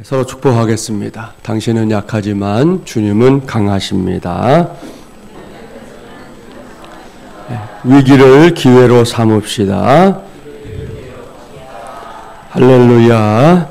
서로 축복하겠습니다. 당신은 약하지만 주님은 강하십니다. 위기를 기회로 삼읍시다. 할렐루야.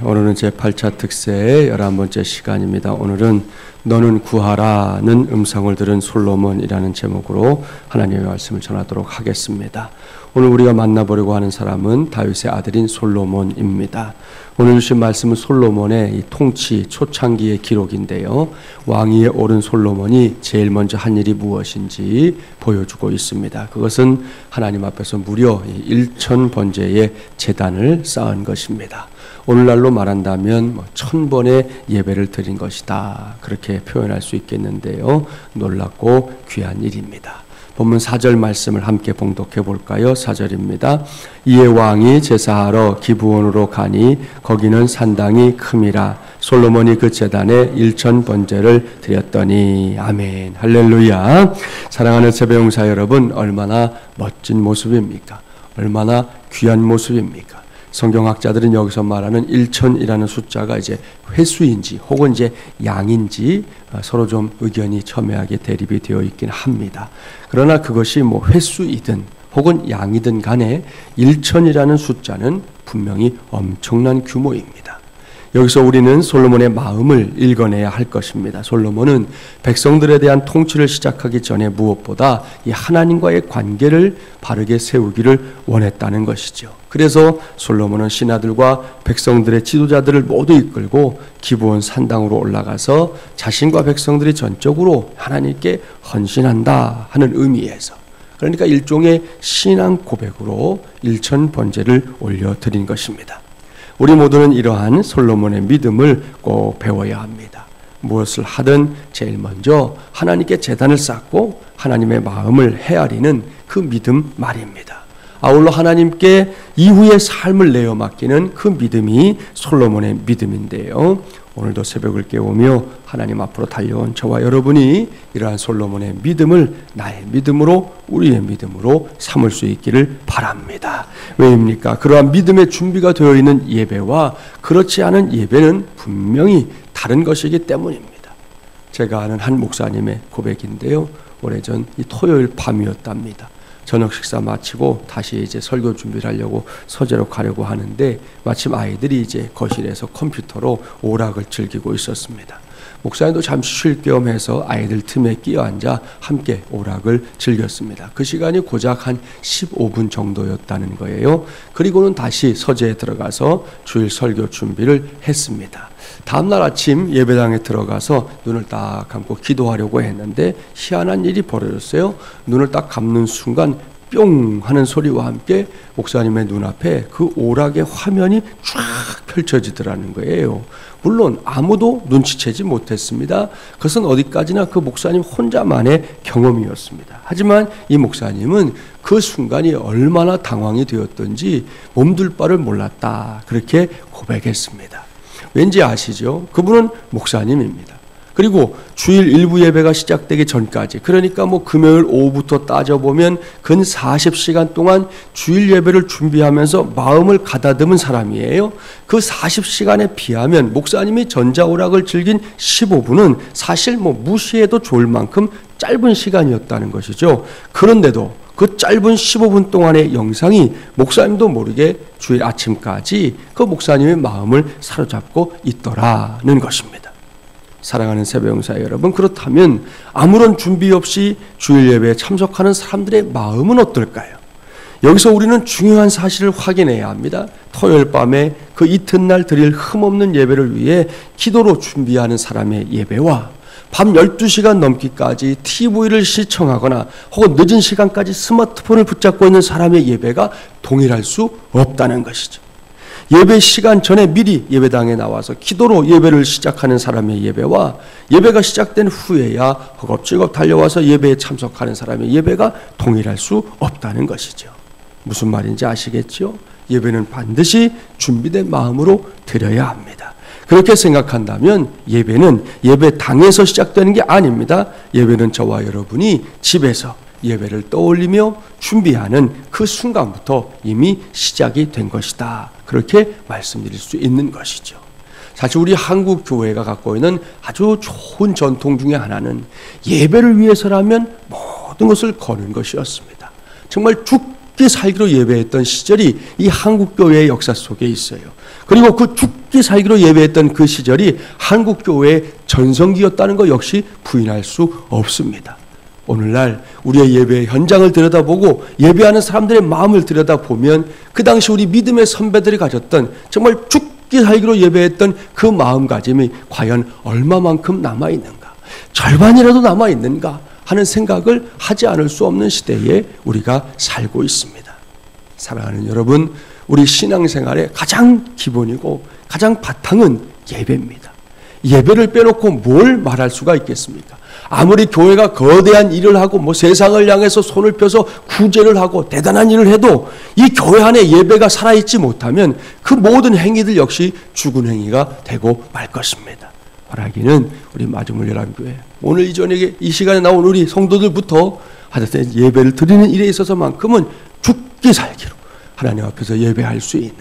오늘은 제8차 특세의 11번째 시간입니다. 오늘은 너는 구하라는 음성을 들은 솔로몬이라는 제목으로 하나님의 말씀을 전하도록 하겠습니다. 오늘 우리가 만나보려고 하는 사람은 다윗의 아들인 솔로몬입니다. 오늘 주신 말씀은 솔로몬의 이 통치 초창기의 기록인데요. 왕위에 오른 솔로몬이 제일 먼저 한 일이 무엇인지 보여주고 있습니다. 그것은 하나님 앞에서 무려 1000번제의 제단을 쌓은 것입니다. 오늘날로 말한다면 1000번의 예배를 드린 것이다. 그렇게 표현할 수 있겠는데요. 놀랍고 귀한 일입니다. 본문 4절 말씀을 함께 봉독해 볼까요? 4절입니다. 이에 왕이 제사하러 기브온으로 가니 거기는 산당이 큼이라. 솔로몬이 그 제단에 1000번제를 드렸더니. 아멘. 할렐루야. 사랑하는 세배용사 여러분, 얼마나 멋진 모습입니까? 얼마나 귀한 모습입니까? 성경학자들은 여기서 말하는 1000이라는 숫자가 이제 횟수인지 혹은 이제 양인지 서로 좀 의견이 첨예하게 대립이 되어 있긴 합니다. 그러나 그것이 뭐 횟수이든 혹은 양이든 간에 1000이라는 숫자는 분명히 엄청난 규모입니다. 여기서 우리는 솔로몬의 마음을 읽어내야 할 것입니다. 솔로몬은 백성들에 대한 통치를 시작하기 전에 무엇보다 이 하나님과의 관계를 바르게 세우기를 원했다는 것이죠. 그래서 솔로몬은 신하들과 백성들의 지도자들을 모두 이끌고 기브온 산당으로 올라가서 자신과 백성들이 전적으로 하나님께 헌신한다 하는 의미에서, 그러니까 일종의 신앙 고백으로 1000번제를 올려드린 것입니다. 우리 모두는 이러한 솔로몬의 믿음을 꼭 배워야 합니다. 무엇을 하든 제일 먼저 하나님께 제단을 쌓고 하나님의 마음을 헤아리는 그 믿음 말입니다. 아울러 하나님께 이후의 삶을 내어 맡기는 그 믿음이 솔로몬의 믿음인데요. 오늘도 새벽을 깨우며 하나님 앞으로 달려온 저와 여러분이 이러한 솔로몬의 믿음을 나의 믿음으로, 우리의 믿음으로 삼을 수 있기를 바랍니다. 왜입니까? 그러한 믿음의 준비가 되어 있는 예배와 그렇지 않은 예배는 분명히 다른 것이기 때문입니다. 제가 아는 한 목사님의 고백인데요. 오래전 이 토요일 밤이었답니다. 저녁 식사 마치고 다시 이제 설교 준비를 하려고 서재로 가려고 하는데 마침 아이들이 이제 거실에서 컴퓨터로 오락을 즐기고 있었습니다. 목사님도 잠시 쉴 겸 해서 아이들 틈에 끼어앉아 함께 오락을 즐겼습니다. 그 시간이 고작 한 15분 정도였다는 거예요. 그리고는 다시 서재에 들어가서 주일 설교 준비를 했습니다. 다음날 아침 예배당에 들어가서 눈을 딱 감고 기도하려고 했는데 희한한 일이 벌어졌어요. 눈을 딱 감는 순간 뿅 하는 소리와 함께 목사님의 눈앞에 그 오락의 화면이 쫙 펼쳐지더라는 거예요. 물론 아무도 눈치채지 못했습니다. 그것은 어디까지나 그 목사님 혼자만의 경험이었습니다. 하지만 이 목사님은 그 순간이 얼마나 당황이 되었던지 몸둘 바를 몰랐다. 그렇게 고백했습니다. 왠지 아시죠? 그분은 목사님입니다. 그리고 주일 일부 예배가 시작되기 전까지, 그러니까 뭐 금요일 오후부터 따져보면 근 40시간 동안 주일 예배를 준비하면서 마음을 가다듬은 사람이에요. 그 40시간에 비하면 목사님이 전자오락을 즐긴 15분은 사실 뭐 무시해도 좋을 만큼 짧은 시간이었다는 것이죠. 그런데도 그 짧은 15분 동안의 영상이 목사님도 모르게 주일 아침까지 그 목사님의 마음을 사로잡고 있더라는 것입니다. 사랑하는 새벽용사 여러분, 그렇다면 아무런 준비 없이 주일 예배에 참석하는 사람들의 마음은 어떨까요? 여기서 우리는 중요한 사실을 확인해야 합니다. 토요일 밤에 그 이튿날 드릴 흠없는 예배를 위해 기도로 준비하는 사람의 예배와 밤 12시간 넘기까지 TV를 시청하거나 혹은 늦은 시간까지 스마트폰을 붙잡고 있는 사람의 예배가 동일할 수 없다는 것이죠. 예배 시간 전에 미리 예배당에 나와서 기도로 예배를 시작하는 사람의 예배와 예배가 시작된 후에야 허겁지겁 달려와서 예배에 참석하는 사람의 예배가 동일할 수 없다는 것이죠. 무슨 말인지 아시겠죠? 예배는 반드시 준비된 마음으로 드려야 합니다. 그렇게 생각한다면 예배는 예배당에서 시작되는 게 아닙니다. 예배는 저와 여러분이 집에서 예배를 떠올리며 준비하는 그 순간부터 이미 시작이 된 것이다. 그렇게 말씀드릴 수 있는 것이죠. 사실 우리 한국 교회가 갖고 있는 아주 좋은 전통 중에 하나는 예배를 위해서라면 모든 것을 거는 것이었습니다. 정말 죽기 살기로 예배했던 시절이 이 한국 교회의 역사 속에 있어요. 그리고 그 죽기 살기로 예배했던 그 시절이 한국 교회의 전성기였다는 것 역시 부인할 수 없습니다. 오늘날 우리의 예배 현장을 들여다보고 예배하는 사람들의 마음을 들여다보면 그 당시 우리 믿음의 선배들이 가졌던 정말 죽기 살기로 예배했던 그 마음가짐이 과연 얼마만큼 남아있는가, 절반이라도 남아있는가 하는 생각을 하지 않을 수 없는 시대에 우리가 살고 있습니다. 사랑하는 여러분, 우리 신앙생활의 가장 기본이고 가장 바탕은 예배입니다. 예배를 빼놓고 뭘 말할 수가 있겠습니까? 아무리 교회가 거대한 일을 하고 세상을 향해서 손을 펴서 구제를 하고 대단한 일을 해도 이 교회 안에 예배가 살아있지 못하면 그 모든 행위들 역시 죽은 행위가 되고 말 것입니다. 바라기는 우리 마중물연합교회 오늘 이 저녁에 이 시간에 나온 우리 성도들부터 하여튼 예배를 드리는 일에 있어서만큼은 죽기 살기로 하나님 앞에서 예배할 수 있는,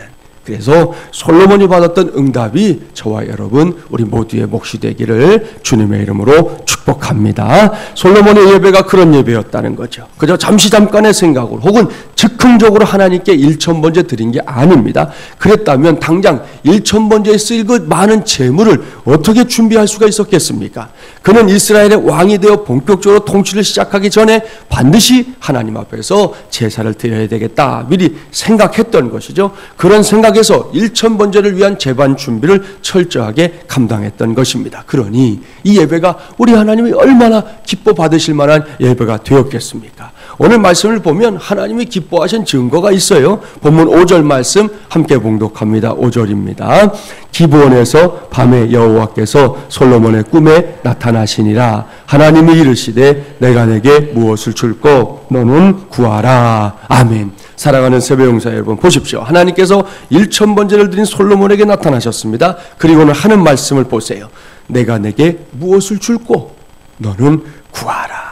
그래서 솔로몬이 받았던 응답이 저와 여러분 우리 모두의 몫이 되기를 주님의 이름으로 축복합니다. 솔로몬의 예배가 그런 예배였다는 거죠. 그저 잠깐의 생각으로 혹은 즉흥적으로 하나님께 1000번째 드린 게 아닙니다. 그랬다면 당장 1000번째에 쓰일 그 많은 재물을 어떻게 준비할 수가 있었겠습니까? 그는 이스라엘의 왕이 되어 본격적으로 통치를 시작하기 전에 반드시 하나님 앞에서 제사를 드려야 되겠다 미리 생각했던 것이죠. 그런 생각에서 1000번째를 위한 제반 준비를 철저하게 감당했던 것입니다. 그러니 이 예배가 우리 하나님이 얼마나 기뻐 받으실 만한 예배가 되었겠습니까? 오늘 말씀을 보면 하나님이 기뻐하신 증거가 있어요. 본문 5절 말씀 함께 봉독합니다. 5절입니다. 기브온에서 밤에 여호와께서 솔로몬의 꿈에 나타나시니라. 하나님이 이르시되 내가 내게 무엇을 줄꼬 너는 구하라. 아멘. 사랑하는 세배용사 여러분, 보십시오. 하나님께서 1000번째를 드린 솔로몬에게 나타나셨습니다. 그리고는 하는 말씀을 보세요. 내가 내게 무엇을 줄꼬 너는 구하라.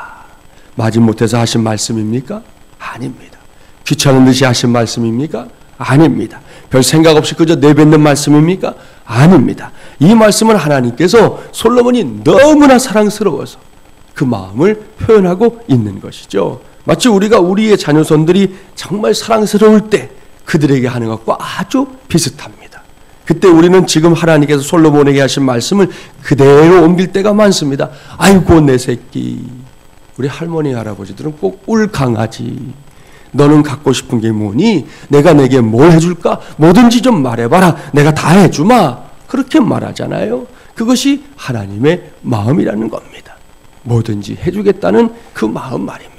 마지못해서 하신 말씀입니까? 아닙니다. 귀찮은 듯이 하신 말씀입니까? 아닙니다. 별 생각 없이 그저 내뱉는 말씀입니까? 아닙니다. 이 말씀은 하나님께서 솔로몬이 너무나 사랑스러워서 그 마음을 표현하고 있는 것이죠. 마치 우리가 우리의 자녀손들이 정말 사랑스러울 때 그들에게 하는 것과 아주 비슷합니다. 그때 우리는 지금 하나님께서 솔로몬에게 하신 말씀을 그대로 옮길 때가 많습니다. 아이고 내 새끼. 우리 할머니 할아버지들은 꼭 울 강아지. 너는 갖고 싶은 게 뭐니? 내가 내게 뭘 해줄까? 뭐든지 좀 말해봐라. 내가 다 해주마. 그렇게 말하잖아요. 그것이 하나님의 마음이라는 겁니다. 뭐든지 해주겠다는 그 마음 말입니다.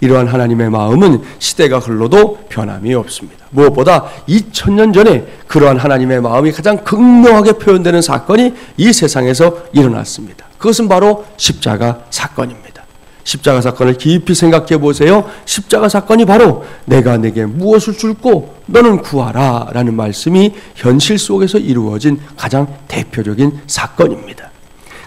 이러한 하나님의 마음은 시대가 흘러도 변함이 없습니다. 무엇보다 2000년 전에 그러한 하나님의 마음이 가장 극명하게 표현되는 사건이 이 세상에서 일어났습니다. 그것은 바로 십자가 사건입니다. 십자가 사건을 깊이 생각해 보세요. 십자가 사건이 바로 내가 내게 무엇을 줄꼬 너는 구하라 라는 말씀이 현실 속에서 이루어진 가장 대표적인 사건입니다.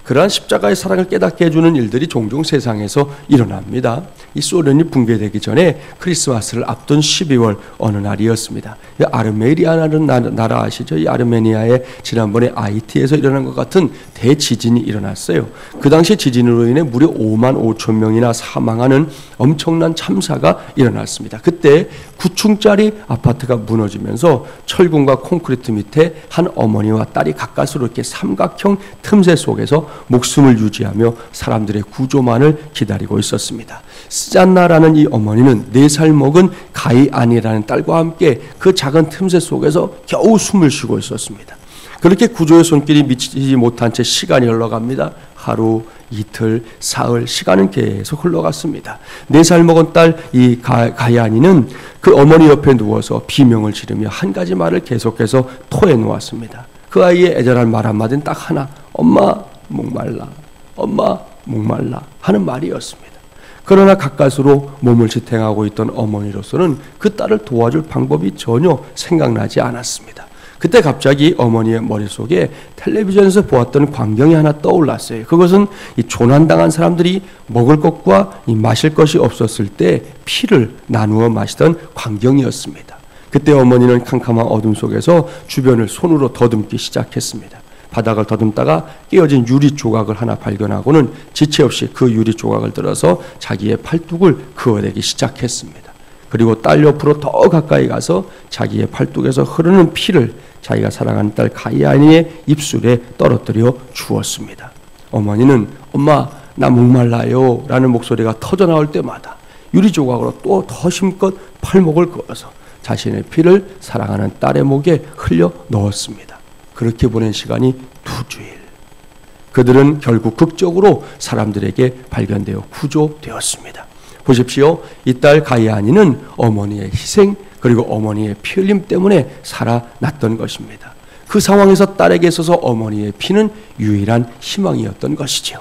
그러한 십자가의 사랑을 깨닫게 해주는 일들이 종종 세상에서 일어납니다. 이 소련이 붕괴되기 전에 크리스마스를 앞둔 12월 어느 날이었습니다. 아르메니아라는 나라 아시죠? 이 아르메니아에 지난번에 IT에서 일어난 것 같은 대지진이 일어났어요. 그 당시 지진으로 인해 무려 5만 5천 명이나 사망하는 엄청난 참사가 일어났습니다. 그때 9층짜리 아파트가 무너지면서 철근과 콘크리트 밑에 한 어머니와 딸이 가까스로 이렇게 삼각형 틈새 속에서 목숨을 유지하며 사람들의 구조만을 기다리고 있었습니다. 스잔나라는 이 어머니는 4살 먹은 가이안이라는 딸과 함께 그 작은 틈새 속에서 겨우 숨을 쉬고 있었습니다. 그렇게 구조의 손길이 미치지 못한 채 시간이 흘러갑니다. 하루, 이틀, 사흘, 시간은 계속 흘러갔습니다. 4살 먹은 딸 이 가이안이는 그 어머니 옆에 누워서 비명을 지르며 한 가지 말을 계속해서 토해 놓았습니다. 그 아이의 애절한 말 한마디는 딱 하나, 엄마 목말라, 엄마 목말라 하는 말이었습니다. 그러나 가까스로 몸을 지탱하고 있던 어머니로서는 그 딸을 도와줄 방법이 전혀 생각나지 않았습니다. 그때 갑자기 어머니의 머릿속에 텔레비전에서 보았던 광경이 하나 떠올랐어요. 그것은 이 조난당한 사람들이 먹을 것과 이 마실 것이 없었을 때 피를 나누어 마시던 광경이었습니다. 그때 어머니는 캄캄한 어둠 속에서 주변을 손으로 더듬기 시작했습니다. 바닥을 더듬다가 깨어진 유리 조각을 하나 발견하고는 지체 없이 그 유리 조각을 들어서 자기의 팔뚝을 그어내기 시작했습니다. 그리고 딸 옆으로 더 가까이 가서 자기의 팔뚝에서 흐르는 피를 자기가 사랑하는 딸 가이아니의 입술에 떨어뜨려 주었습니다. 어머니는 엄마 나 목말라요 라는 목소리가 터져나올 때마다 유리 조각으로 또 더 힘껏 팔목을 그어서 자신의 피를 사랑하는 딸의 목에 흘려 넣었습니다. 그렇게 보낸 시간이 2주일. 그들은 결국 극적으로 사람들에게 발견되어 구조되었습니다. 보십시오. 이 딸 가이아니는 어머니의 희생 그리고 어머니의 피 흘림 때문에 살아났던 것입니다. 그 상황에서 딸에게 있어서 어머니의 피는 유일한 희망이었던 것이죠.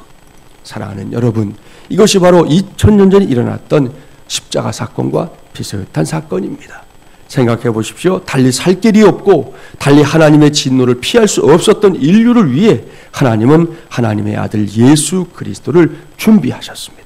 사랑하는 여러분, 이것이 바로 2000년 전에 일어났던 십자가 사건과 비슷한 사건입니다. 생각해 보십시오. 달리 살 길이 없고 달리 하나님의 진노를 피할 수 없었던 인류를 위해 하나님은 하나님의 아들 예수 그리스도를 준비하셨습니다.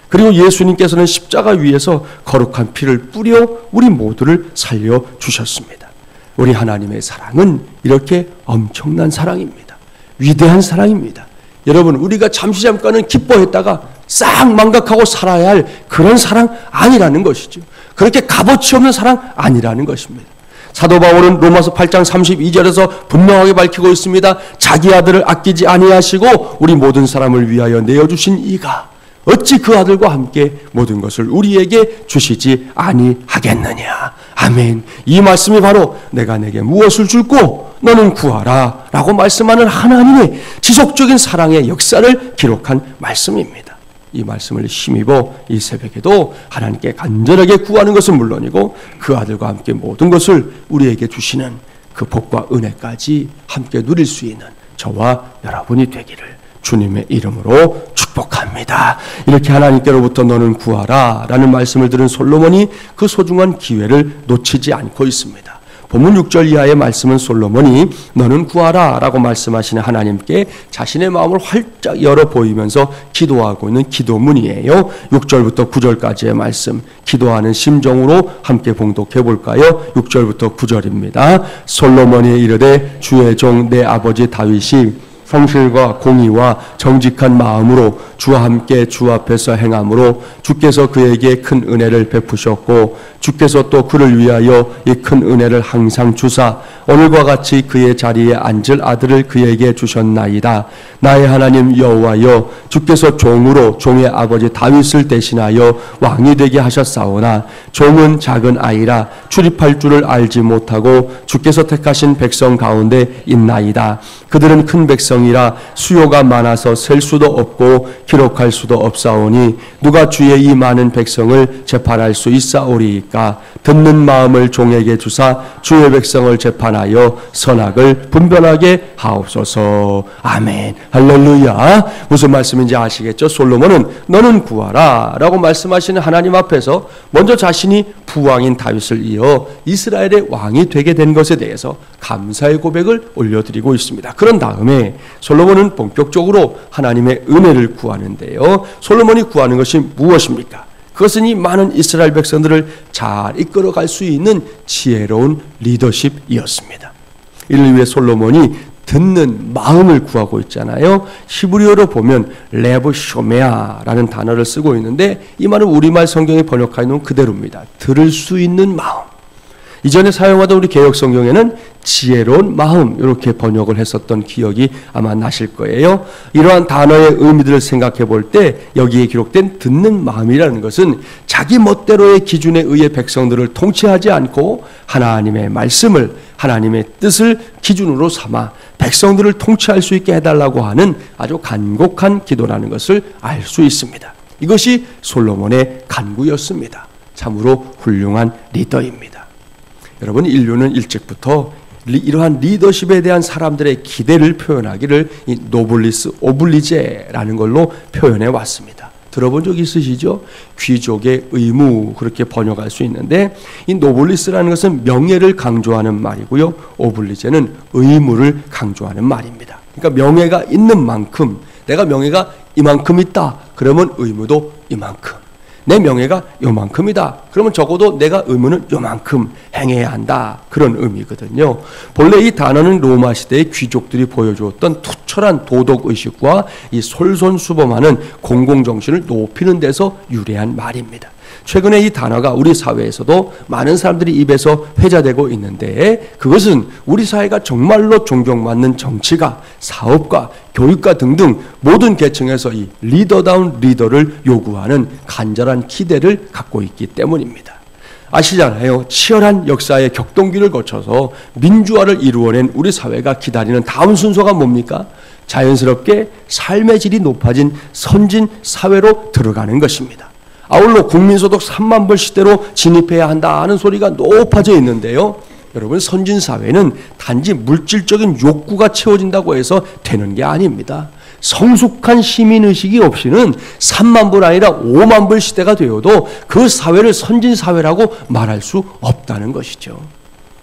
그리고 예수님께서는 십자가 위에서 거룩한 피를 뿌려 우리 모두를 살려주셨습니다. 우리 하나님의 사랑은 이렇게 엄청난 사랑입니다. 위대한 사랑입니다. 여러분, 우리가 잠깐은 기뻐했다가 싹 망각하고 살아야 할 그런 사랑 아니라는 것이죠. 그렇게 값어치 없는 사랑 아니라는 것입니다. 사도 바울은 로마서 8장 32절에서 분명하게 밝히고 있습니다. 자기 아들을 아끼지 아니하시고 우리 모든 사람을 위하여 내어주신 이가 어찌 그 아들과 함께 모든 것을 우리에게 주시지 아니하겠느냐. 아멘. 이 말씀이 바로 내가 내게 무엇을 줄고 너는 구하라 라고 말씀하는 하나님의 지속적인 사랑의 역사를 기록한 말씀입니다. 이 말씀을 힘입어 이 새벽에도 하나님께 간절하게 구하는 것은 물론이고 그 아들과 함께 모든 것을 우리에게 주시는 그 복과 은혜까지 함께 누릴 수 있는 저와 여러분이 되기를 주님의 이름으로 축복합니다. 이렇게 하나님께로부터 너는 구하라 라는 말씀을 들은 솔로몬이 그 소중한 기회를 놓치지 않고 있습니다. 본문 6절 이하의 말씀은 솔로몬이 너는 구하라 라고 말씀하시는 하나님께 자신의 마음을 활짝 열어 보이면서 기도하고 있는 기도문이에요. 6절부터 9절까지의 말씀, 기도하는 심정으로 함께 봉독해 볼까요? 6절부터 9절입니다. 솔로몬이 이르되 주의 종 내 아버지 다윗이 성실과 공의와 정직한 마음으로 주와 함께 주 앞에서 행함으로 주께서 그에게 큰 은혜를 베푸셨고 주께서 또 그를 위하여 이 큰 은혜를 항상 주사 오늘과 같이 그의 자리에 앉을 아들을 그에게 주셨나이다. 나의 하나님 여호와여, 주께서 종으로 종의 아버지 다윗을 대신하여 왕이 되게 하셨사오나 종은 작은 아이라 출입할 줄을 알지 못하고 주께서 택하신 백성 가운데 있나이다. 그들은 큰 백성이라 수요가 많아서 셀 수도 없고 기록할 수도 없사오니 누가 주의 이 많은 백성을 재판할 수 있사오리이까. 듣는 마음을 종에게 주사 주의 백성을 재판하여 선악을 분별하게 하옵소서. 아멘. 할렐루야. 무슨 말씀인지 아시겠죠? 솔로몬은 너는 구하라 라고 말씀하시는 하나님 앞에서 먼저 자신이 부왕인 다윗을 이어 이스라엘의 왕이 되게 된 것에 대해서 감사의 고백을 올려드리고 있습니다. 그런 다음에 솔로몬은 본격적으로 하나님의 은혜를 구하는데요. 솔로몬이 구하는 것이 무엇입니까? 그것은 이 많은 이스라엘 백성들을 잘 이끌어갈 수 있는 지혜로운 리더십이었습니다. 이를 위해 솔로몬이 듣는 마음을 구하고 있잖아요. 히브리어로 보면 레브 쇼메아라는 단어를 쓰고 있는데 이 말은 우리말 성경에 번역하여 놓은 그대로입니다. 들을 수 있는 마음. 이전에 사용하던 우리 개역 성경에는 지혜로운 마음 이렇게 번역을 했었던 기억이 아마 나실 거예요. 이러한 단어의 의미들을 생각해 볼 때 여기에 기록된 듣는 마음이라는 것은 자기 멋대로의 기준에 의해 백성들을 통치하지 않고 하나님의 말씀을, 하나님의 뜻을 기준으로 삼아 백성들을 통치할 수 있게 해달라고 하는 아주 간곡한 기도라는 것을 알 수 있습니다. 이것이 솔로몬의 간구였습니다. 참으로 훌륭한 리더입니다. 여러분, 인류는 일찍부터 이러한 리더십에 대한 사람들의 기대를 표현하기를 이 노블리스 오블리제라는 걸로 표현해 왔습니다. 들어본 적 있으시죠? 귀족의 의무, 그렇게 번역할 수 있는데 이 노블리스라는 것은 명예를 강조하는 말이고요, 오블리제는 의무를 강조하는 말입니다. 그러니까 명예가 있는 만큼, 내가 명예가 이만큼 있다 그러면 의무도 이만큼, 내 명예가 요만큼이다. 그러면 적어도 내가 의무는 요만큼 행해야 한다. 그런 의미거든요. 본래 이 단어는 로마 시대의 귀족들이 보여주었던 투철한 도덕의식과 이 솔선수범하는 공공정신을 높이는 데서 유래한 말입니다. 최근에 이 단어가 우리 사회에서도 많은 사람들이 입에서 회자되고 있는데, 그것은 우리 사회가 정말로 존경받는 정치가, 사업가, 교육가 등등 모든 계층에서 이 리더다운 리더를 요구하는 간절한 기대를 갖고 있기 때문입니다. 아시잖아요. 치열한 역사의 격동기를 거쳐서 민주화를 이루어낸 우리 사회가 기다리는 다음 순서가 뭡니까? 자연스럽게 삶의 질이 높아진 선진 사회로 들어가는 것입니다. 아울러 국민소득 3만 불 시대로 진입해야 한다는 소리가 높아져 있는데요. 여러분, 선진사회는 단지 물질적인 욕구가 채워진다고 해서 되는 게 아닙니다. 성숙한 시민의식이 없이는 3만 불 아니라 5만 불 시대가 되어도 그 사회를 선진사회라고 말할 수 없다는 것이죠.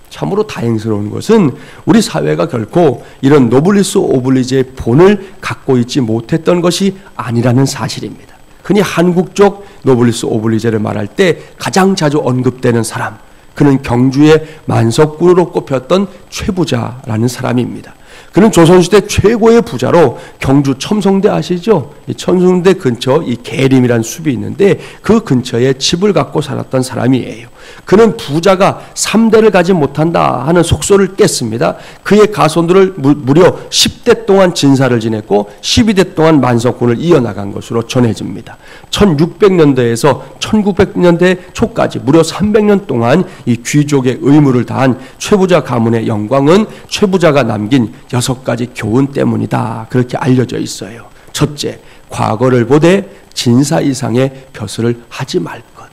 참으로 다행스러운 것은 우리 사회가 결코 이런 노블리스 오블리제의 본을 갖고 있지 못했던 것이 아니라는 사실입니다. 흔히 한국적 노블리스 오블리제를 말할 때 가장 자주 언급되는 사람, 그는 경주의 만석군으로 꼽혔던 최부자라는 사람입니다. 그는 조선시대 최고의 부자로 경주 첨성대 아시죠? 이 첨성대 근처 이 계림이라는 숲이 있는데 그 근처에 집을 갖고 살았던 사람이에요. 그는 부자가 3대를 가지 못한다 하는 속설을 깼습니다. 그의 가손들을 무려 10대 동안 진사를 지냈고 12대 동안 만석군을 이어나간 것으로 전해집니다. 1600년대에서 1900년대 초까지 무려 300년 동안 이 귀족의 의무를 다한 최부자 가문의 영광은 최부자가 남긴 6가지 교훈 때문이다. 그렇게 알려져 있어요. 첫째, 과거를 보되 진사 이상의 벼슬을 하지 말 것.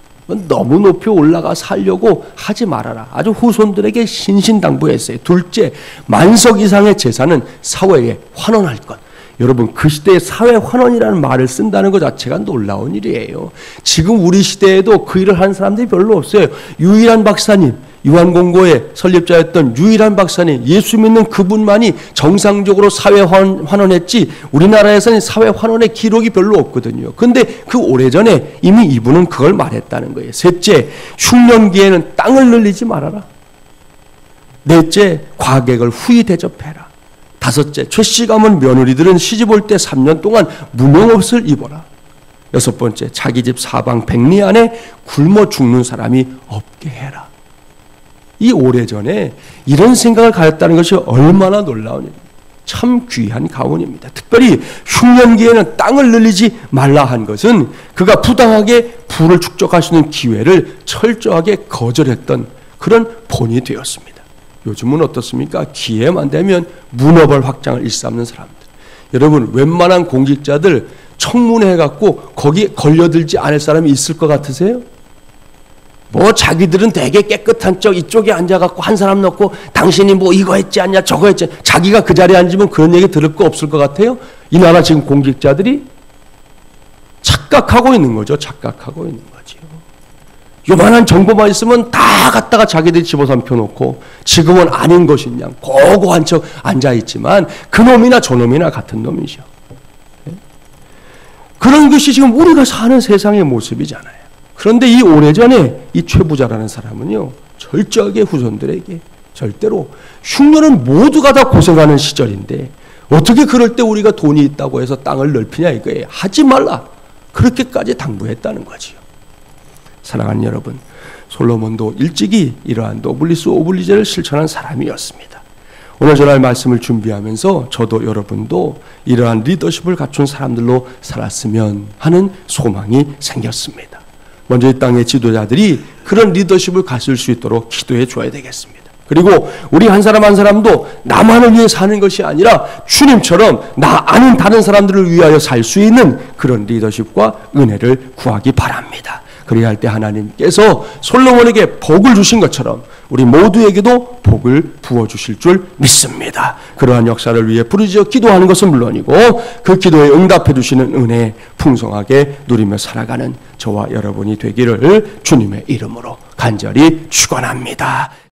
너무 높이 올라가 살려고 하지 말아라. 아주 후손들에게 신신당부했어요. 둘째, 만석 이상의 재산은 사회에 환원할 것. 여러분, 그 시대에 사회 환원이라는 말을 쓴다는 것 자체가 놀라운 일이에요. 지금 우리 시대에도 그 일을 하는 사람들이 별로 없어요. 유일한 박사님, 유한공고의 설립자였던 유일한 박사님, 예수 믿는 그분만이 정상적으로 사회 환원했지 우리나라에서는 사회 환원의 기록이 별로 없거든요. 그런데 그 오래전에 이미 이분은 그걸 말했다는 거예요. 셋째, 흉년기에는 땅을 늘리지 말아라. 넷째, 과객을 후히 대접해라. 다섯째, 최씨 가문 며느리들은 시집 올 때 3년 동안 무명옷을 입어라. 여섯 번째, 자기 집 사방 백리 안에 굶어 죽는 사람이 없게 해라. 이 오래전에 이런 생각을 가졌다는 것이 얼마나 놀라운 일입니다. 참 귀한 가훈입니다. 특별히 흉년기에는 땅을 늘리지 말라 한 것은 그가 부당하게 부를 축적할 수 있는 기회를 철저하게 거절했던 그런 본이 되었습니다. 요즘은 어떻습니까? 기회만 되면 문어벌 확장을 일삼는 사람들. 여러분, 웬만한 공직자들 청문회해갖고 거기에 걸려들지 않을 사람이 있을 것 같으세요? 뭐 자기들은 되게 깨끗한 척 이쪽에 앉아갖고 한 사람 넣고 당신이 뭐 이거 했지 않냐 저거 했지, 자기가 그 자리에 앉으면 그런 얘기 들을 거 없을 것 같아요? 이 나라 지금 공직자들이 착각하고 있는 거죠. 착각하고 있는 거죠. 요만한 정보만 있으면 다 갖다가 자기들이 집어삼 펴놓고 지금은 아닌 것이냐 고고한 척 앉아있지만 그놈이나 저놈이나 같은 놈이죠. 그런 것이 지금 우리가 사는 세상의 모습이잖아요. 그런데 이 오래전에 이 최부자라는 사람은요, 철저하게 후손들에게 절대로 흉년은 모두가 다 고생하는 시절인데 어떻게 그럴 때 우리가 돈이 있다고 해서 땅을 넓히냐 이거예요. 하지 말라. 그렇게까지 당부했다는 거지요. 사랑하는 여러분, 솔로몬도 일찍이 이러한 노블리스 오블리제를 실천한 사람이었습니다. 오늘 전할 말씀을 준비하면서 저도 여러분도 이러한 리더십을 갖춘 사람들로 살았으면 하는 소망이 생겼습니다. 먼저 이 땅의 지도자들이 그런 리더십을 갖출 수 있도록 기도해 줘야 되겠습니다. 그리고 우리 한 사람 한 사람도 나만을 위해 사는 것이 아니라 주님처럼 나 아는 다른 사람들을 위하여 살 수 있는 그런 리더십과 은혜를 구하기 바랍니다. 그래야 할 때 하나님께서 솔로몬에게 복을 주신 것처럼 우리 모두에게도 복을 부어주실 줄 믿습니다. 그러한 역사를 위해 부르짖어 기도하는 것은 물론이고 그 기도에 응답해 주시는 은혜 풍성하게 누리며 살아가는 저와 여러분이 되기를 주님의 이름으로 간절히 축원합니다.